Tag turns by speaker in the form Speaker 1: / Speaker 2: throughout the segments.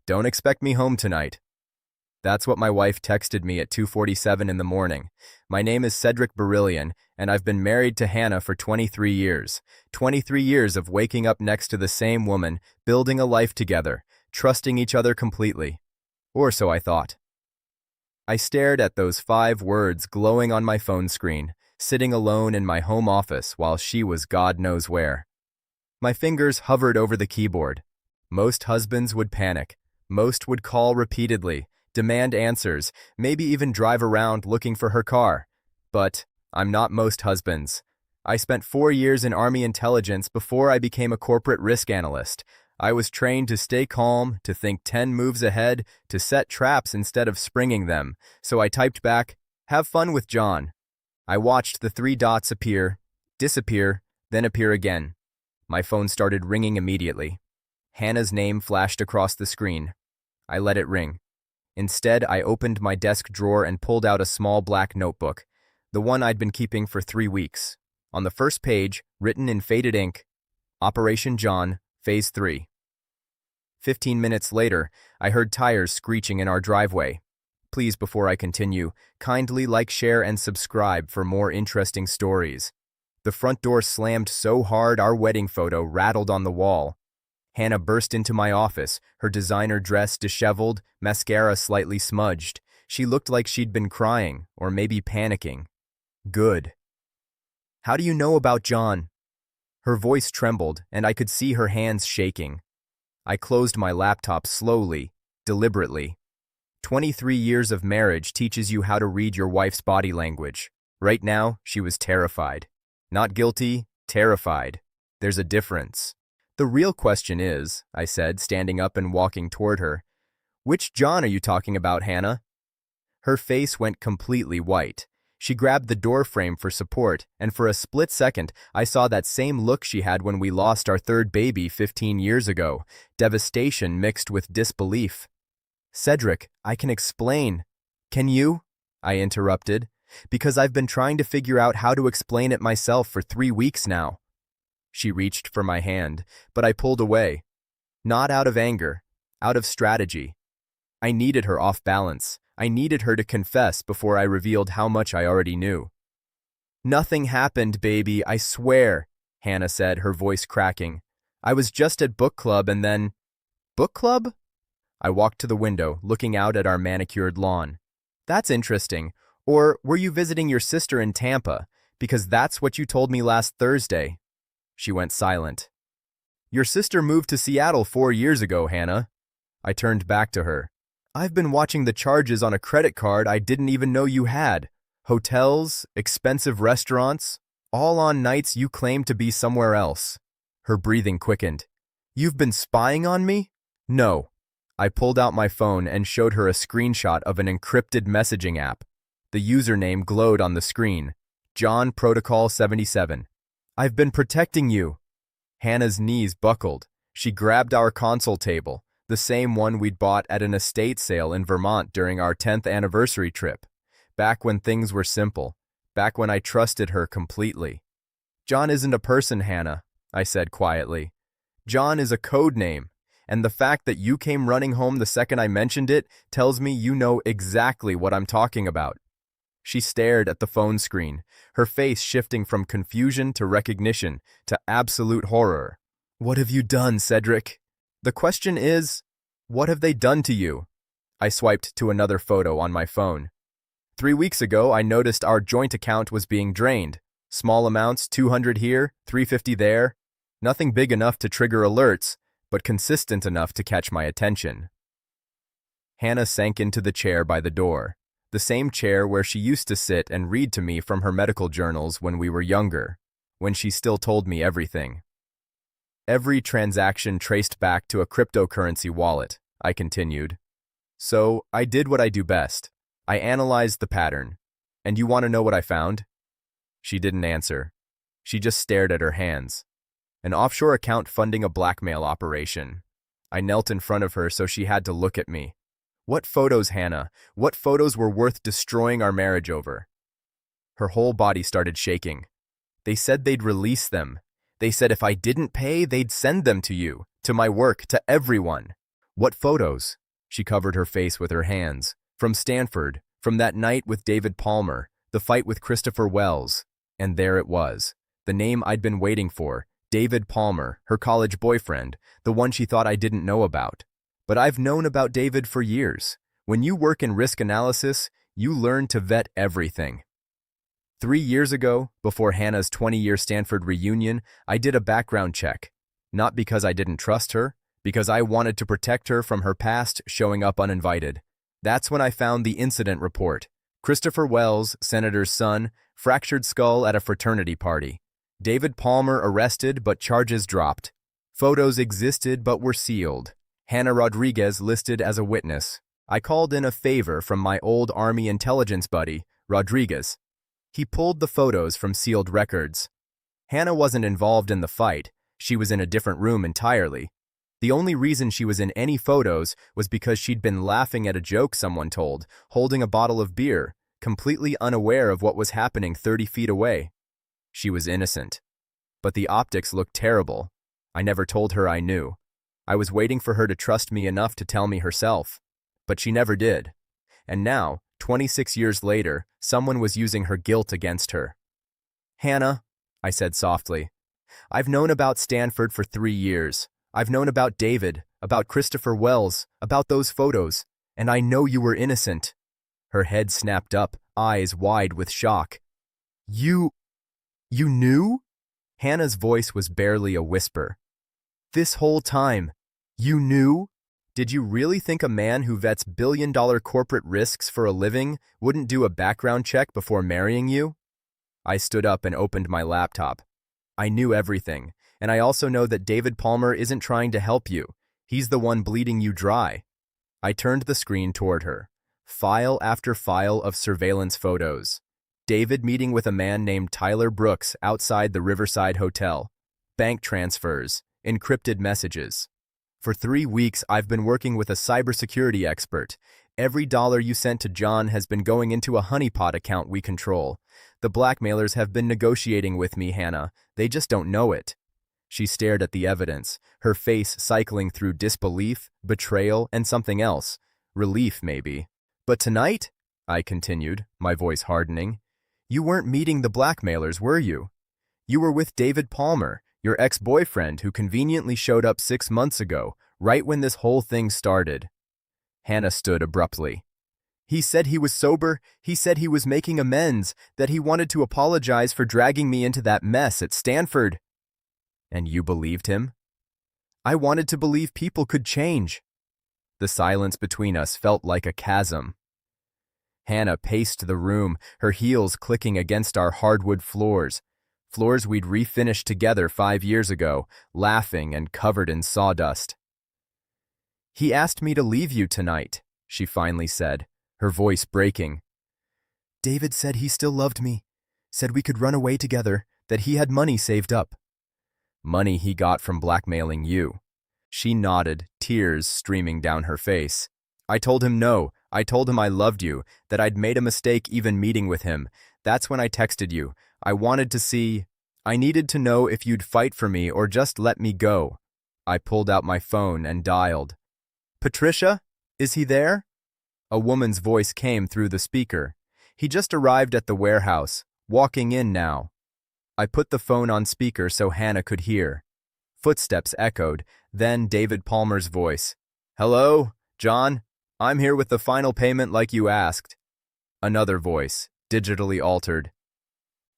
Speaker 1: Don't expect me home tonight. That's what my wife texted me at 2:47 in the morning. My name is Sedrick, and I've been married to Hannah for 23 years. 23 years of waking up next to the same woman, building a life together, trusting each other completely. Or so I thought. I stared at those 5 words glowing on my phone screen, sitting alone in my home office while she was God knows where. My fingers hovered over the keyboard. Most husbands would panic. Most would call repeatedly, demand answers, maybe even drive around looking for her car. But I'm not most husbands. I spent 4 years in Army intelligence before I became a corporate risk analyst. I was trained to stay calm, to think 10 moves ahead, to set traps instead of springing them. So I typed back, "Have fun with John." I watched the 3 dots appear, disappear, then appear again. My phone started ringing immediately. Hannah's name flashed across the screen. I let it ring. Instead, I opened my desk drawer and pulled out a small black notebook, the one I'd been keeping for 3 weeks. On the first page, written in faded ink, Operation John, Phase 3. 15 minutes later, I heard tires screeching in our driveway. Please, before I continue, kindly like, share, and subscribe for more interesting stories. The front door slammed so hard our wedding photo rattled on the wall. Hannah burst into my office, her designer dress disheveled, mascara slightly smudged. She looked like she'd been crying, or maybe panicking. Good. How do you know about John? Her voice trembled, and I could see her hands shaking. I closed my laptop slowly, deliberately. 23 years of marriage teaches you how to read your wife's body language. Right now, she was terrified. Not guilty, terrified. There's a difference. The real question is, I said, standing up and walking toward her, which John are you talking about, Hannah? Her face went completely white. She grabbed the door frame for support, and for a split second, I saw that same look she had when we lost our 3rd baby 15 years ago, devastation mixed with disbelief. Sedrick, I can explain. Can you? I interrupted, because I've been trying to figure out how to explain it myself for 3 weeks now. She reached for my hand, but I pulled away. Not out of anger, out of strategy. I needed her off balance. I needed her to confess before I revealed how much I already knew. Nothing happened, baby, I swear, Hannah said, her voice cracking. I was just at book club and then… Book club? I walked to the window, looking out at our manicured lawn. That's interesting. Or were you visiting your sister in Tampa? Because that's what you told me last Thursday. She went silent. Your sister moved to Seattle 4 years ago, Hannah. I turned back to her. I've been watching the charges on a credit card I didn't even know you had. Hotels, expensive restaurants, all on nights you claimed to be somewhere else. Her breathing quickened. You've been spying on me? No. I pulled out my phone and showed her a screenshot of an encrypted messaging app. The username glowed on the screen. John Protocol 77. I've been protecting you. Hannah's knees buckled. She grabbed our console table, the same one we'd bought at an estate sale in Vermont during our 10th anniversary trip. Back when things were simple. Back when I trusted her completely. John isn't a person, Hannah, I said quietly. John is a code name, and the fact that you came running home the second I mentioned it tells me you know exactly what I'm talking about. She stared at the phone screen, her face shifting from confusion to recognition to absolute horror. What have you done, Sedrick? The question is, what have they done to you? I swiped to another photo on my phone. 3 weeks ago, I noticed our joint account was being drained. Small amounts, 200 here, 350 there. Nothing big enough to trigger alerts, but consistent enough to catch my attention. Hannah sank into the chair by the door, the same chair where she used to sit and read to me from her medical journals when we were younger, when she still told me everything. Every transaction traced back to a cryptocurrency wallet, I continued. So, I did what I do best. I analyzed the pattern. And you want to know what I found? She didn't answer. She just stared at her hands. An offshore account funding a blackmail operation. I knelt in front of her so she had to look at me. What photos, Hannah? What photos were worth destroying our marriage over? Her whole body started shaking. They said they'd release them. They said if I didn't pay, they'd send them to you, to my work, to everyone. What photos? She covered her face with her hands. From Stanford, from that night with David Palmer, the fight with Christopher Wells. And there it was. The name I'd been waiting for, David Palmer, her college boyfriend, the one she thought I didn't know about. But I've known about David for years. When you work in risk analysis, you learn to vet everything. 3 years ago, before Hannah's 20-year Stanford reunion, I did a background check. Not because I didn't trust her, because I wanted to protect her from her past showing up uninvited. That's when I found the incident report. Christopher Wells, senator's son, fractured skull at a fraternity party. David Palmer arrested but charges dropped. Photos existed but were sealed. Hannah Rodriguez listed as a witness. I called in a favor from my old Army intelligence buddy, Rodriguez. He pulled the photos from sealed records. Hannah wasn't involved in the fight. She was in a different room entirely. The only reason she was in any photos was because she'd been laughing at a joke someone told, holding a bottle of beer, completely unaware of what was happening 30 feet away. She was innocent. But the optics looked terrible. I never told her I knew. I was waiting for her to trust me enough to tell me herself. But she never did. And now, 26 years later, someone was using her guilt against her. Hannah, I said softly, I've known about Stanford for 3 years. I've known about David, about Christopher Wells, about those photos, and I know you were innocent. Her head snapped up, eyes wide with shock. You knew? Hannah's voice was barely a whisper. This whole time, you knew? Did you really think a man who vets billion-dollar corporate risks for a living wouldn't do a background check before marrying you? I stood up and opened my laptop. I knew everything, and I also know that David Palmer isn't trying to help you. He's the one bleeding you dry. I turned the screen toward her. File after file of surveillance photos. David meeting with a man named Tyler Brooks outside the Riverside Hotel. Bank transfers. Encrypted messages. For 3 weeks, I've been working with a cybersecurity expert. Every dollar you sent to John has been going into a honeypot account we control. The blackmailers have been negotiating with me, Hannah. They just don't know it. She stared at the evidence, her face cycling through disbelief, betrayal, and something else. Relief, maybe. But tonight, I continued, my voice hardening, you weren't meeting the blackmailers, were you? You were with David Palmer, your ex-boyfriend who conveniently showed up 6 months ago, right when this whole thing started. Hannah stood abruptly. He said he was sober, he said he was making amends, that he wanted to apologize for dragging me into that mess at Stanford. And you believed him? I wanted to believe people could change. The silence between us felt like a chasm. Hannah paced the room, her heels clicking against our hardwood floors we'd refinished together 5 years ago, laughing and covered in sawdust. He asked me to leave you tonight, she finally said, her voice breaking. David said he still loved me, said we could run away together, that he had money saved up. Money he got from blackmailing you. She nodded, tears streaming down her face. I told him no. I told him I loved you, that I'd made a mistake even meeting with him. That's when I texted you. I wanted to see. I needed to know if you'd fight for me or just let me go. I pulled out my phone and dialed. Patricia? Is he there? A woman's voice came through the speaker. He just arrived at the warehouse, walking in now. I put the phone on speaker so Hannah could hear. Footsteps echoed, then David Palmer's voice. Hello, John? I'm here with the final payment like you asked. Another voice, digitally altered.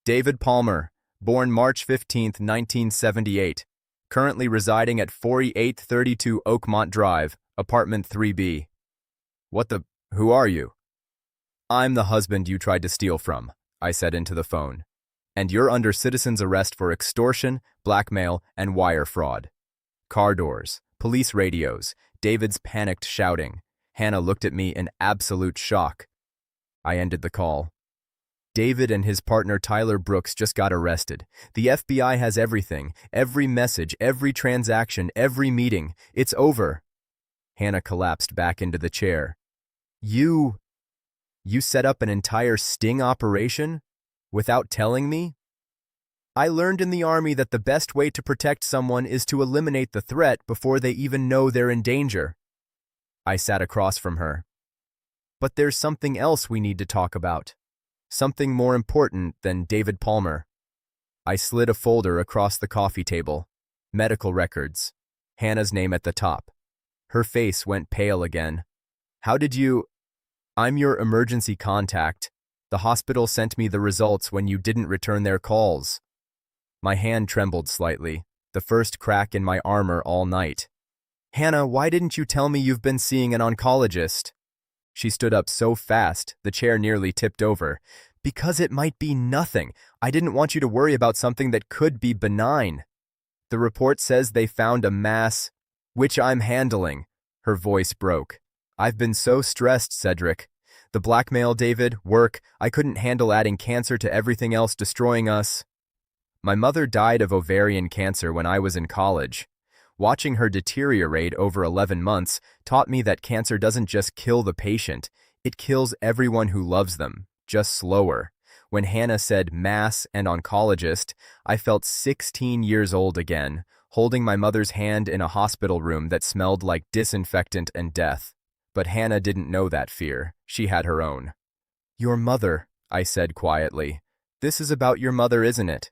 Speaker 1: David Palmer, born March 15, 1978, currently residing at 4832 Oakmont Drive, apartment 3B. Who are you? I'm the husband you tried to steal from, I said into the phone. And you're under citizen's arrest for extortion, blackmail, and wire fraud. Car doors, police radios, David's panicked shouting. Hannah looked at me in absolute shock. I ended the call. David and his partner Tyler Brooks just got arrested. The FBI has everything, every message, every transaction, every meeting. It's over. Hannah collapsed back into the chair. You set up an entire sting operation? Without telling me? I learned in the Army that the best way to protect someone is to eliminate the threat before they even know they're in danger. I sat across from her. But there's something else we need to talk about. Something more important than David Palmer. I slid a folder across the coffee table. Medical records. Hannah's name at the top. Her face went pale again. How did you... I'm your emergency contact. The hospital sent me the results when you didn't return their calls. My hand trembled slightly, the first crack in my armor all night. Hannah, why didn't you tell me you've been seeing an oncologist? She stood up so fast, the chair nearly tipped over. Because it might be nothing. I didn't want you to worry about something that could be benign. The report says they found a mass, which I'm handling. Her voice broke. I've been so stressed, Sedrick. The blackmail, David, work, I couldn't handle adding cancer to everything else destroying us. My mother died of ovarian cancer when I was in college. Watching her deteriorate over 11 months taught me that cancer doesn't just kill the patient, it kills everyone who loves them, just slower. When Hannah said mass and oncologist, I felt 16 years old again, holding my mother's hand in a hospital room that smelled like disinfectant and death. But Hannah didn't know that fear. She had her own. Your mother, I said quietly. This is about your mother, isn't it?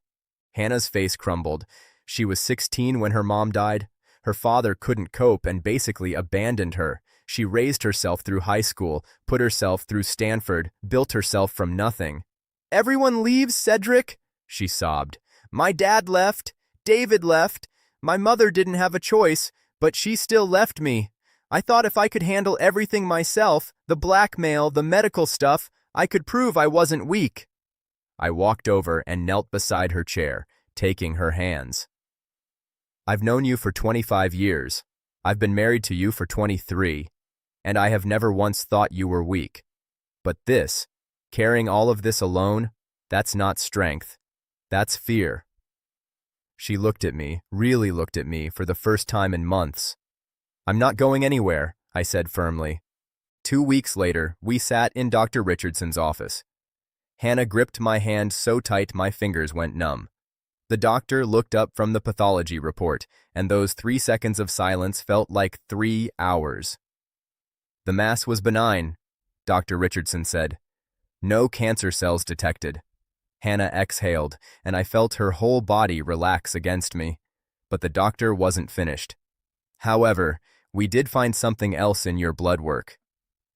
Speaker 1: Hannah's face crumbled. She was 16 when her mom died. Her father couldn't cope and basically abandoned her. She raised herself through high school, put herself through Stanford, built herself from nothing. Everyone leaves, Sedrick, she sobbed. My dad left. David left. My mother didn't have a choice, but she still left me. I thought if I could handle everything myself, the blackmail, the medical stuff, I could prove I wasn't weak. I walked over and knelt beside her chair, taking her hands. I've known you for 25 years. I've been married to you for 23, and I have never once thought you were weak. But this, carrying all of this alone, that's not strength. That's fear. She looked at me, really looked at me for the first time in months. I'm not going anywhere, I said firmly. 2 weeks later, we sat in Dr. Richardson's office. Hannah gripped my hand so tight my fingers went numb. The doctor looked up from the pathology report, and those 3 seconds of silence felt like 3 hours. The mass was benign, Dr. Richardson said. No cancer cells detected. Hannah exhaled, and I felt her whole body relax against me. But the doctor wasn't finished. However, we did find something else in your blood work.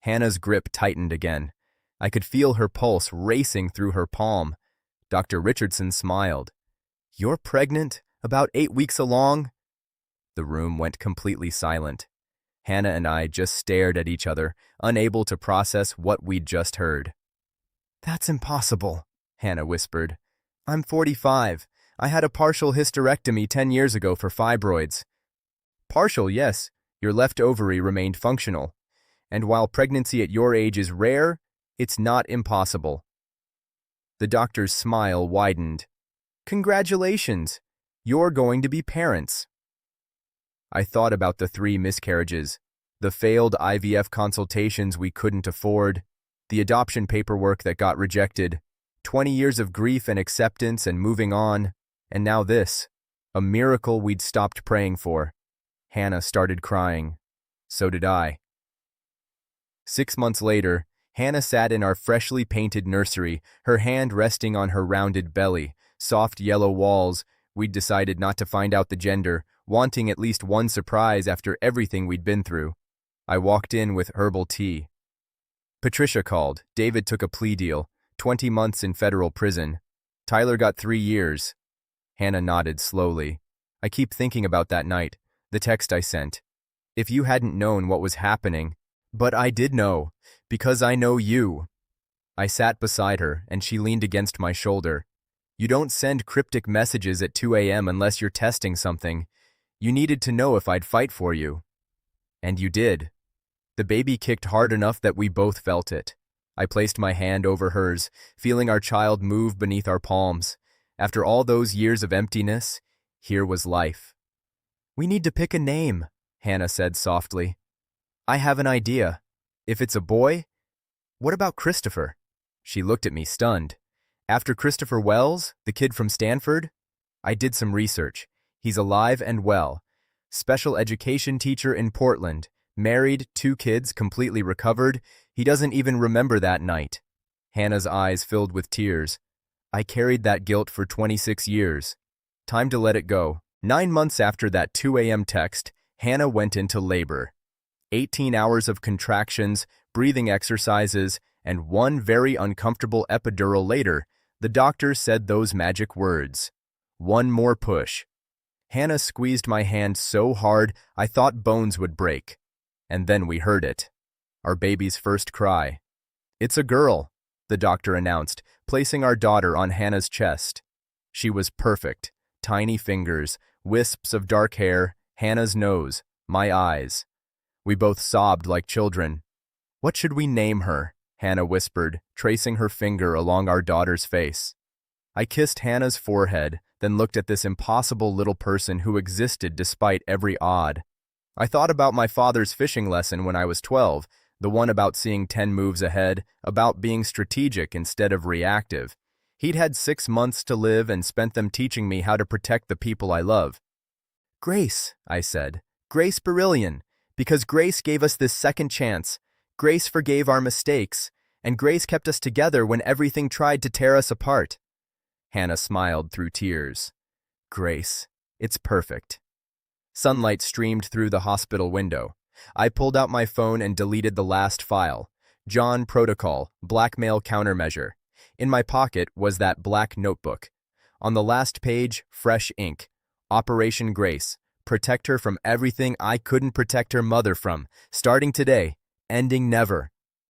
Speaker 1: Hannah's grip tightened again. I could feel her pulse racing through her palm. Dr. Richardson smiled. You're pregnant? About 8 weeks along? The room went completely silent. Hannah and I just stared at each other, unable to process what we'd just heard. That's impossible, Hannah whispered. I'm 45. I had a partial hysterectomy 10 years ago for fibroids. Partial, yes. Your left ovary remained functional. And while pregnancy at your age is rare, it's not impossible. The doctor's smile widened. Congratulations. You're going to be parents. I thought about the 3 miscarriages, the failed IVF consultations we couldn't afford, the adoption paperwork that got rejected, 20 years of grief and acceptance and moving on, and now this, a miracle we'd stopped praying for. Hannah started crying. So did I. 6 months later, Hannah sat in our freshly painted nursery, her hand resting on her rounded belly, soft yellow walls. We'd decided not to find out the gender, wanting at least one surprise after everything we'd been through. I walked in with herbal tea. Patricia called. David took a plea deal, 20 months in federal prison. Tyler got 3 years. Hannah nodded slowly. I keep thinking about that night, the text I sent. If you hadn't known what was happening, but I did know, because I know you. I sat beside her, and she leaned against my shoulder. You don't send cryptic messages at 2 a.m. unless you're testing something. You needed to know if I'd fight for you. And you did. The baby kicked hard enough that we both felt it. I placed my hand over hers, feeling our child move beneath our palms. After all those years of emptiness, here was life. We need to pick a name, Hannah said softly. I have an idea. If it's a boy, what about Christopher? She looked at me stunned. After Christopher Wells, the kid from Stanford? I did some research. He's alive and well. Special education teacher in Portland. Married, 2 kids, completely recovered. He doesn't even remember that night. Hannah's eyes filled with tears. I carried that guilt for 26 years. Time to let it go. 9 months after that 2 a.m. text, Hannah went into labor. 18 hours of contractions, breathing exercises, and 1 very uncomfortable epidural later, the doctor said those magic words. 1 more push. Hannah squeezed my hand so hard I thought bones would break. And then we heard it. Our baby's first cry. It's a girl, the doctor announced, placing our daughter on Hannah's chest. She was perfect. Tiny fingers, wisps of dark hair, Hannah's nose, my eyes. We both sobbed like children. What should we name her? Hannah whispered, tracing her finger along our daughter's face. I kissed Hannah's forehead, then looked at this impossible little person who existed despite every odd. I thought about my father's fishing lesson when I was 12, the one about seeing 10 moves ahead, about being strategic instead of reactive. He'd had 6 months to live and spent them teaching me how to protect the people I love. Grace, I said. Grace Beryllian. Because Grace gave us this second chance. Grace forgave our mistakes. And Grace kept us together when everything tried to tear us apart. Hannah smiled through tears. Grace, it's perfect. Sunlight streamed through the hospital window. I pulled out my phone and deleted the last file. John Protocol, Blackmail Countermeasure. In my pocket was that black notebook. On the last page, fresh ink. Operation Grace. Protect her from everything I couldn't protect her mother from. Starting today. Ending never.